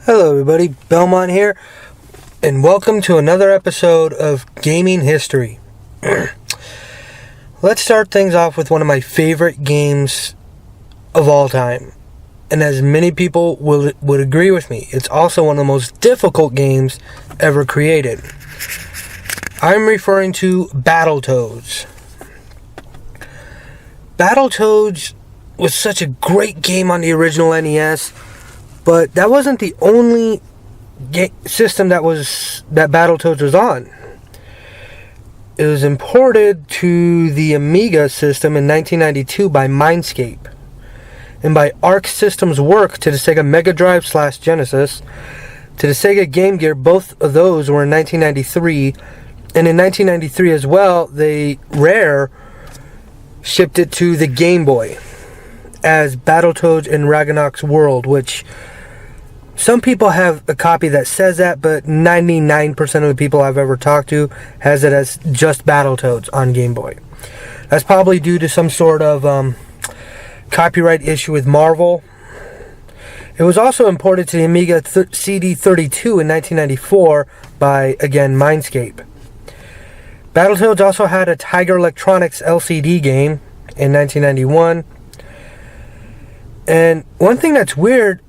Hello everybody, Belmont here, and welcome to another episode of Gaming History. Let's start things off with one of my favorite games of all time. And as many people would agree with me, it's also one of the most difficult games ever created. I'm referring to Battletoads. Battletoads was such a great game on the original NES, but that wasn't the only system that Battletoads was on. It was imported to the Amiga system in 1992 by Mindscape, and by Arc Systems Work to the Sega Mega Drive / Genesis, to the Sega Game Gear. Both of those were in 1993, and in 1993 as well, Rare shipped it to the Game Boy as Battletoads in Ragnarok's World, which some people have a copy that says that, but 99% of the people I've ever talked to has it as just Battletoads on Game Boy. That's probably due to some sort of copyright issue with Marvel. It was also imported to the Amiga CD32 in 1994 by, again, Mindscape. Battletoads also had a Tiger Electronics LCD game in 1991. And one thing that's weird,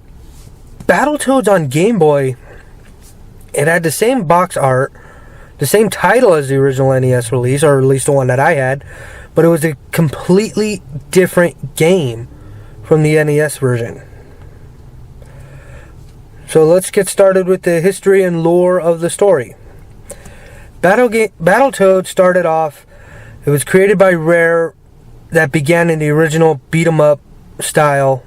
Battletoads on Game Boy, it had the same box art, the same title as the original NES release, or at least the one that I had, but it was a completely different game from the NES version. So let's get started with the history and lore of the story. Battletoads started off, it was created by Rare, that began in the original beat 'em up style,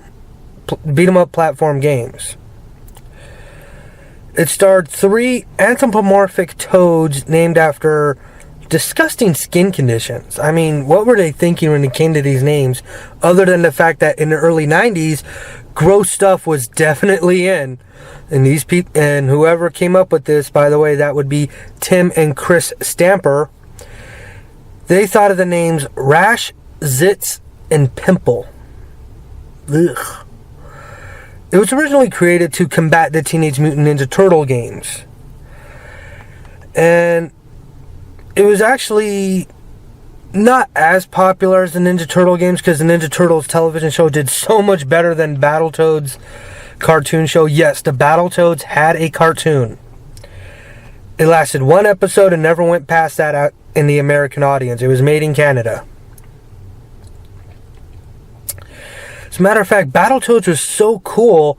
beat 'em up platform games. It starred 3 anthropomorphic toads named after disgusting skin conditions. I mean, what were they thinking when it came to these names, other than the fact that in the early 90s, gross stuff was definitely in. And these people, and whoever came up with this, by the way, that would be Tim and Chris Stamper. They thought of the names Rash, Zits, and Pimple. Ugh. It was originally created to combat the Teenage Mutant Ninja Turtle games. And it was actually not as popular as the Ninja Turtle games, because the Ninja Turtles television show did so much better than Battletoads cartoon show. Yes, the Battletoads had a cartoon. It lasted 1 episode and never went past that out in the American audience. It was made in Canada. As a matter of fact, Battletoads was so cool,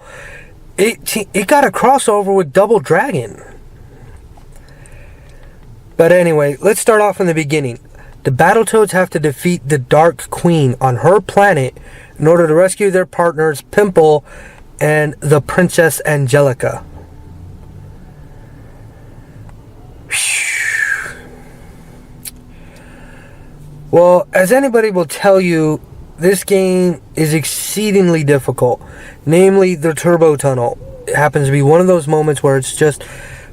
it got a crossover with Double Dragon. But anyway, let's start off from the beginning. The Battletoads have to defeat the Dark Queen on her planet in order to rescue their partners, Pimple and the Princess Angelica. Well, as anybody will tell you, this game is exceedingly difficult. Namely, the Turbo Tunnel. It happens to be one of those moments where it's just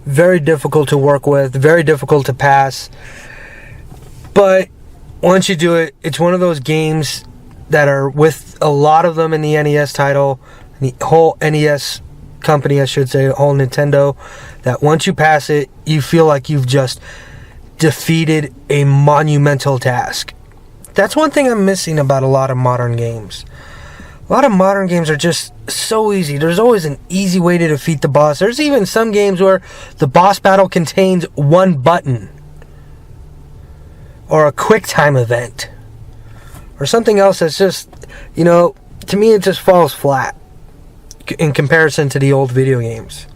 very difficult to work with, very difficult to pass. But once you do it, it's one of those games that are, with a lot of them in the NES title, the whole NES company, I should say, whole Nintendo, that once you pass it, you feel like you've just defeated a monumental task. That's one thing I'm missing about a lot of modern games. A lot of modern games are just so easy. There's always an easy way to defeat the boss. There's even some games where the boss battle contains 1 button, or a quick time event, or something else that's just, to me it just falls flat in comparison to the old video games.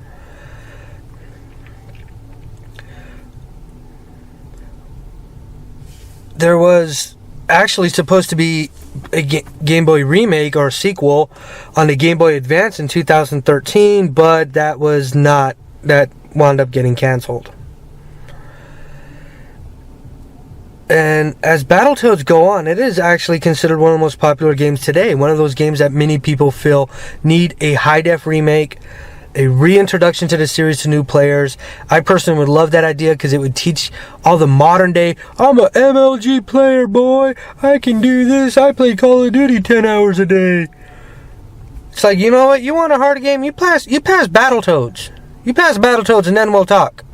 There was actually supposed to be a Game Boy remake or sequel on the Game Boy Advance in 2013, but that wound up getting canceled. And as Battletoads go on, it is actually considered one of the most popular games today. One of those games that many people feel need a high-def remake, a reintroduction to the series to new players. I personally would love that idea because it would teach all the modern day, I'm a MLG player, boy, I can do this, I play Call of Duty 10 hours a day. It's like, you know what? You want a hard game? You pass Battletoads. You pass Battletoads and then we'll talk.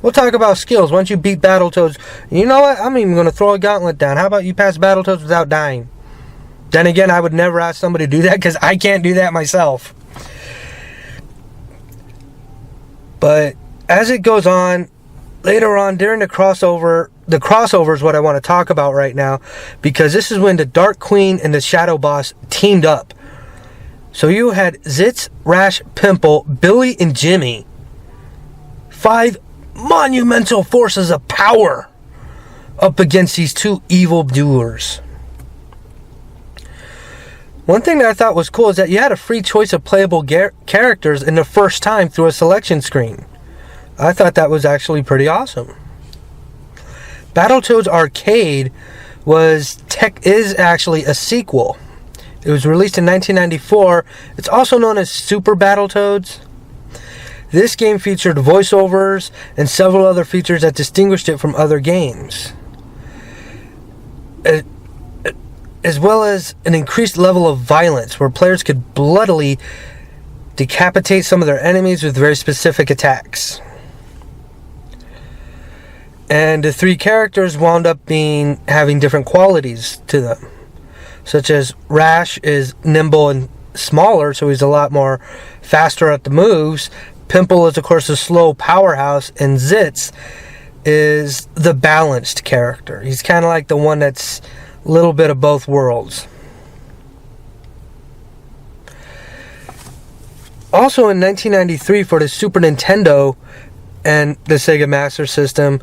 We'll talk about skills. Once you beat Battletoads, you know what? I'm even going to throw a gauntlet down. How about you pass Battletoads without dying? Then again, I would never ask somebody to do that because I can't do that myself. But as it goes on, later on during the crossover is what I want to talk about right now, because this is when the Dark Queen and the Shadow Boss teamed up. So you had Zitz, Rash, Pimple, Billy, and Jimmy. 5 monumental forces of power up against these 2 evil doers. One thing that I thought was cool is that you had a free choice of playable characters in the first time through a selection screen. I thought that was actually pretty awesome. Battletoads Arcade is actually a sequel. It was released in 1994. It's also known as Super Battletoads. This game featured voiceovers and several other features that distinguished it from other games, as well as an increased level of violence where players could bloodily decapitate some of their enemies with very specific attacks. And the 3 characters wound up having different qualities to them, such as Rash is nimble and smaller, so he's a lot more faster at the moves. Pimple is, of course, a slow powerhouse, and Zitz is the balanced character. He's kind of like the one that's a little bit of both worlds. Also in 1993 for the Super Nintendo and the Sega Master System,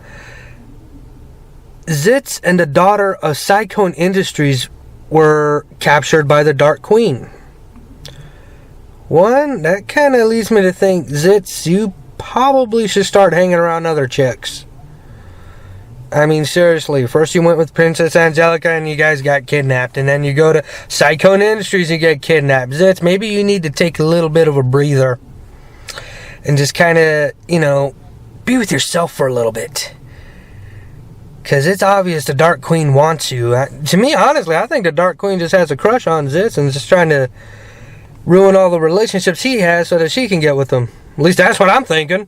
Zitz and the daughter of Cycone Industries were captured by the Dark Queen. That kind of leads me to think, Zitz, you probably should start hanging around other chicks. I mean, seriously, first you went with Princess Angelica and you guys got kidnapped, and then you go to Cycone Industries and you get kidnapped. Zitz, maybe you need to take a little bit of a breather and just kind of, be with yourself for a little bit. Because it's obvious the Dark Queen wants you. To me, honestly, I think the Dark Queen just has a crush on Zitz and is just trying to ruin all the relationships he has so that she can get with him. At least that's what I'm thinking.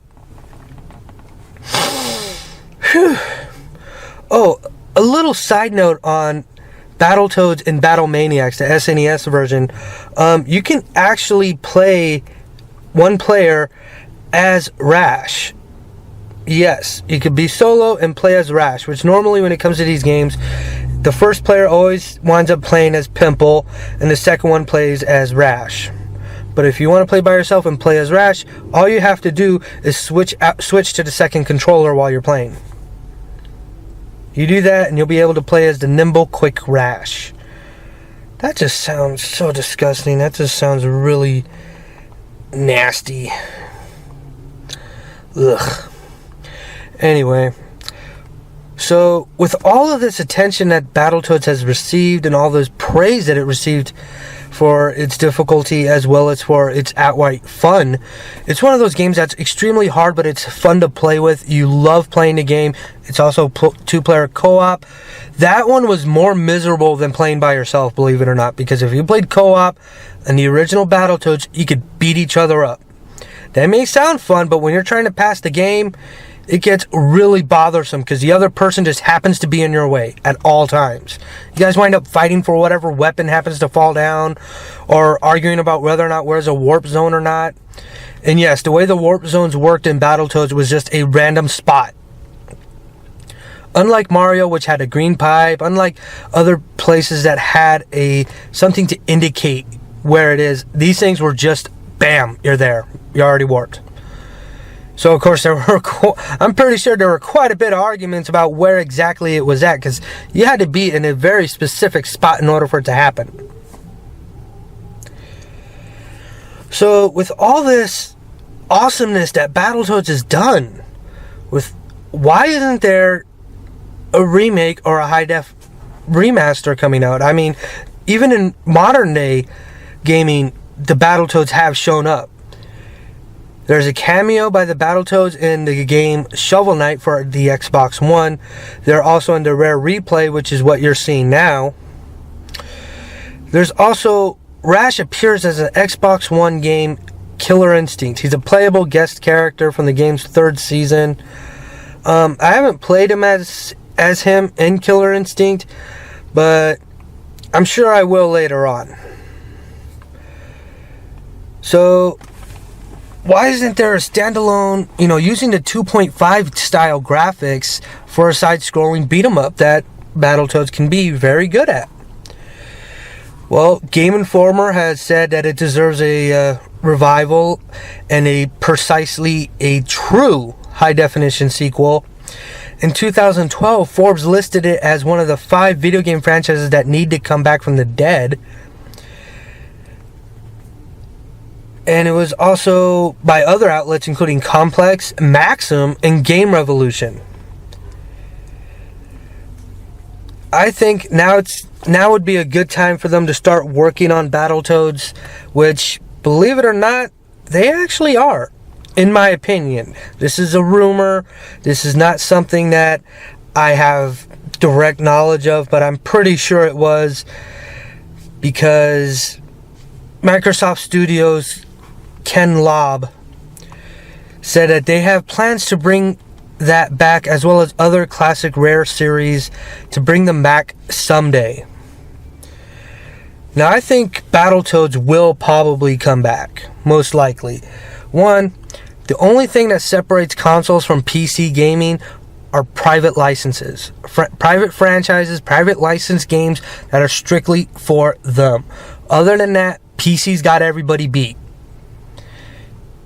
Whew. Oh, a little side note on Battletoads and Battlemaniacs, the SNES version. You can actually play one player as Rash. Yes, you could be solo and play as Rash, which normally when it comes to these games, the first player always winds up playing as Pimple, and the second one plays as Rash. But if you want to play by yourself and play as Rash, all you have to do is switch to the second controller while you're playing. You do that and you'll be able to play as the nimble, quick Rash. That just sounds so disgusting. That just sounds really nasty. Ugh. Anyway, so with all of this attention that Battletoads has received and all this praise that it received for its difficulty as well as for its outright fun, it's one of those games that's extremely hard, but it's fun to play with. You love playing the game. It's also 2-player co-op. That one was more miserable than playing by yourself, believe it or not, because if you played co-op and the original Battletoads, you could beat each other up. That may sound fun, but when you're trying to pass the game, it gets really bothersome because the other person just happens to be in your way at all times. You guys wind up fighting for whatever weapon happens to fall down, or arguing about whether or not there's a warp zone or not. And yes, the way the warp zones worked in Battletoads was just a random spot. Unlike Mario, which had a green pipe, unlike other places that had something to indicate where it is, these things were just, bam, you're there. You're already warped. So, of course, I'm pretty sure there were quite a bit of arguments about where exactly it was at, because you had to be in a very specific spot in order for it to happen. So, with all this awesomeness that Battletoads has done, why isn't there a remake or a high-def remaster coming out? I mean, even in modern-day gaming, the Battletoads have shown up. There's a cameo by the Battletoads in the game Shovel Knight for the Xbox One. They're also in the Rare Replay, which is what you're seeing now. There's also Rash appears as an Xbox One game, Killer Instinct. He's a playable guest character from the game's 3rd season. I haven't played him as him in Killer Instinct, but I'm sure I will later on. So, why isn't there a standalone, using the 2.5 style graphics for a side-scrolling beat-em-up that Battletoads can be very good at? Well, Game Informer has said that it deserves a revival and precisely a true high-definition sequel. In 2012, Forbes listed it as one of the 5 video game franchises that need to come back from the dead. And it was also by other outlets including Complex, Maxim, and Game Revolution. I think now would be a good time for them to start working on Battletoads, which, believe it or not, they actually are, in my opinion. This is a rumor. This is not something that I have direct knowledge of, but I'm pretty sure it was, because Microsoft Studios' Ken Lobb said that they have plans to bring that back, as well as other classic Rare series, to bring them back someday. Now, I think Battletoads will probably come back, most likely. One, the only thing that separates consoles from PC gaming are private licenses. Private franchises, private licensed games that are strictly for them. Other than that, PC's got everybody beat.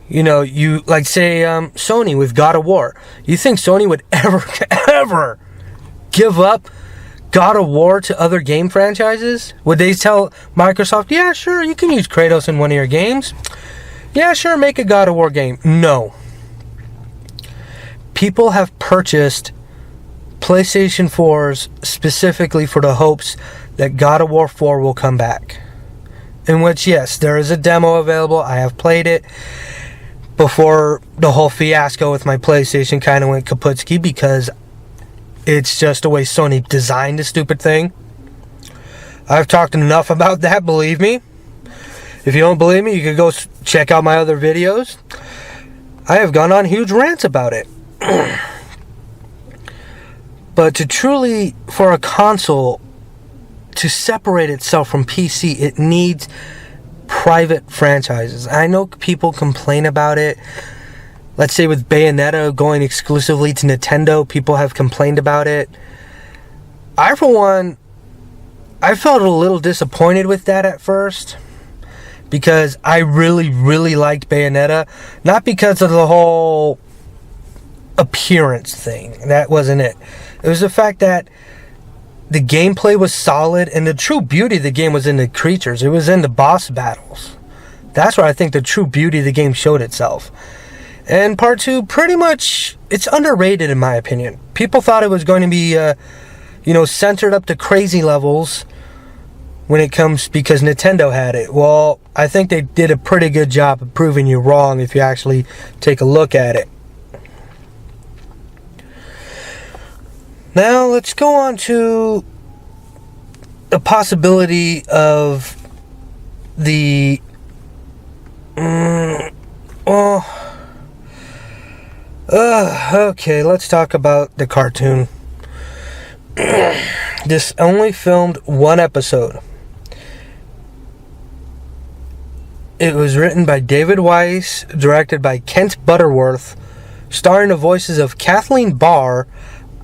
You like say Sony with God of War. You think Sony would ever give up God of War to other game franchises? Would they tell Microsoft, yeah, sure, you can use Kratos in one of your games? Yeah, sure, make a God of War game. No. People have purchased PlayStation 4s specifically for the hopes that God of War 4 will come back. In which, yes, there is a demo available. I have played it before the whole fiasco with my PlayStation kind of went kaputski, because it's just the way Sony designed the stupid thing. I've talked enough about that, believe me. If you don't believe me, you can go check out my other videos. I have gone on huge rants about it. But for a console to separate itself from PC, it needs private franchises. I know people complain about it. Let's say with Bayonetta going exclusively to Nintendo, people have complained about it. I, for one, I felt a little disappointed with that at first, because I really, really liked Bayonetta. Not because of the whole appearance thing. That wasn't it. It was the fact that the gameplay was solid, and the true beauty of the game was in the creatures. It was in the boss battles. That's where I think the true beauty of the game showed itself. And part 2, pretty much, it's underrated in my opinion. People thought it was going to be, centered up to crazy levels when it comes, because Nintendo had it. Well, I think they did a pretty good job of proving you wrong if you actually take a look at it. Now, let's go on to the possibility of the... okay, let's talk about the cartoon. This only filmed 1 episode. It was written by David Weiss, directed by Kent Butterworth, starring the voices of Kathleen Barr,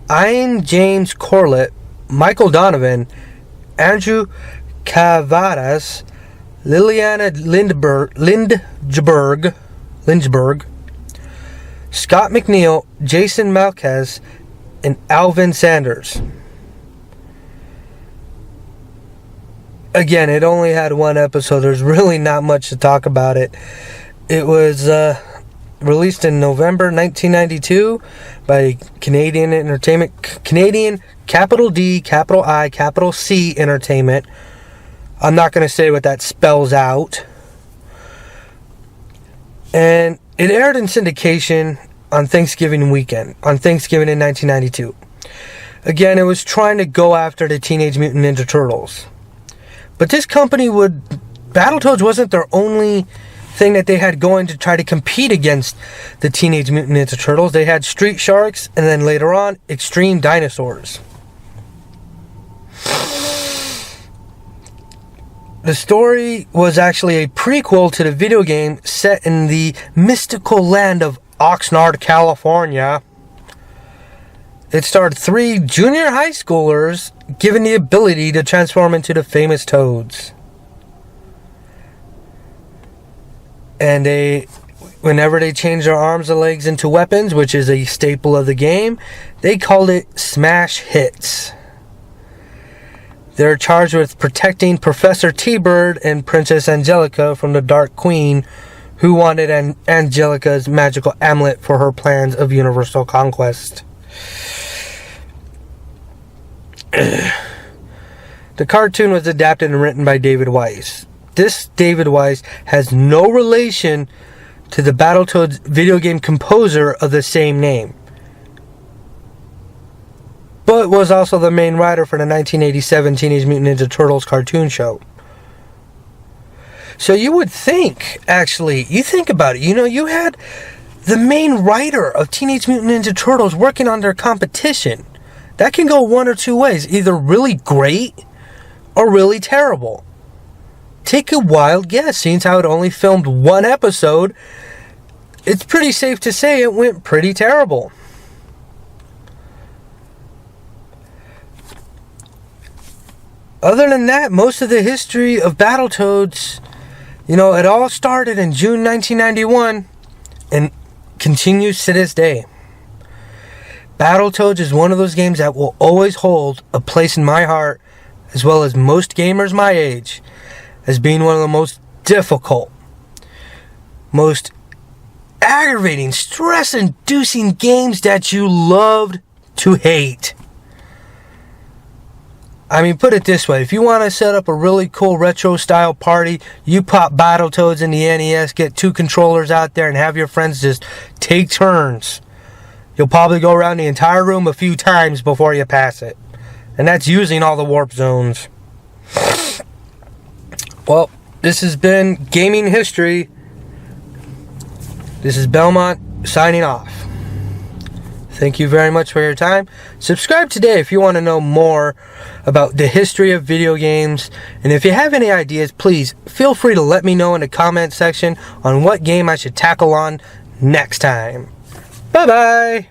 Ian James Corlett, Michael Donovan, Andrew Cavadas, Liliana Lindberg, Scott McNeil, Jason Malquez, and Alvin Sanders. Again, it only had 1 episode. There's really not much to talk about it. It was released in November 1992 by Canadian capital D, capital I, capital C Entertainment. I'm not going to say what that spells out. And it aired in syndication on Thanksgiving weekend, on Thanksgiving in 1992. Again, it was trying to go after the Teenage Mutant Ninja Turtles. But this company would Battletoads wasn't their only thing that they had going to try to compete against the Teenage Mutant Ninja Turtles. They had Street Sharks, and then later on, Extreme Dinosaurs. The story was actually a prequel to the video game set in the mystical land of Oxnard, California. It starred 3 junior high schoolers given the ability to transform into the famous Toads. And whenever they changed their arms and legs into weapons, which is a staple of the game, they called it smash hits. They're charged with protecting Professor T-Bird and Princess Angelica from the Dark Queen, who wanted Angelica's magical amulet for her plans of universal conquest. The cartoon was adapted and written by David Weiss. This David Weiss has no relation to the Battletoads video game composer of the same name, but was also the main writer for the 1987 Teenage Mutant Ninja Turtles cartoon show. So you would think, actually, you think about it, you had the main writer of Teenage Mutant Ninja Turtles working on their competition. That can go one or two ways, either really great or really terrible. Take a wild guess, since how it only filmed one episode. It's pretty safe to say it went pretty terrible. Other than that, most of the history of Battletoads, it all started in June 1991 and continues to this day. Battletoads is one of those games that will always hold a place in my heart, as well as most gamers my age, as being one of the most difficult, most aggravating, stress-inducing games that you loved to hate. I mean, put it this way. If you want to set up a really cool retro-style party, you pop Battletoads in the NES, get 2 controllers out there, and have your friends just take turns. You'll probably go around the entire room a few times before you pass it. And that's using all the warp zones. Well, this has been Gaming History. This is Belmont signing off. Thank you very much for your time. Subscribe today if you want to know more about the history of video games. And if you have any ideas, please feel free to let me know in the comment section on what game I should tackle on next time. Bye-bye.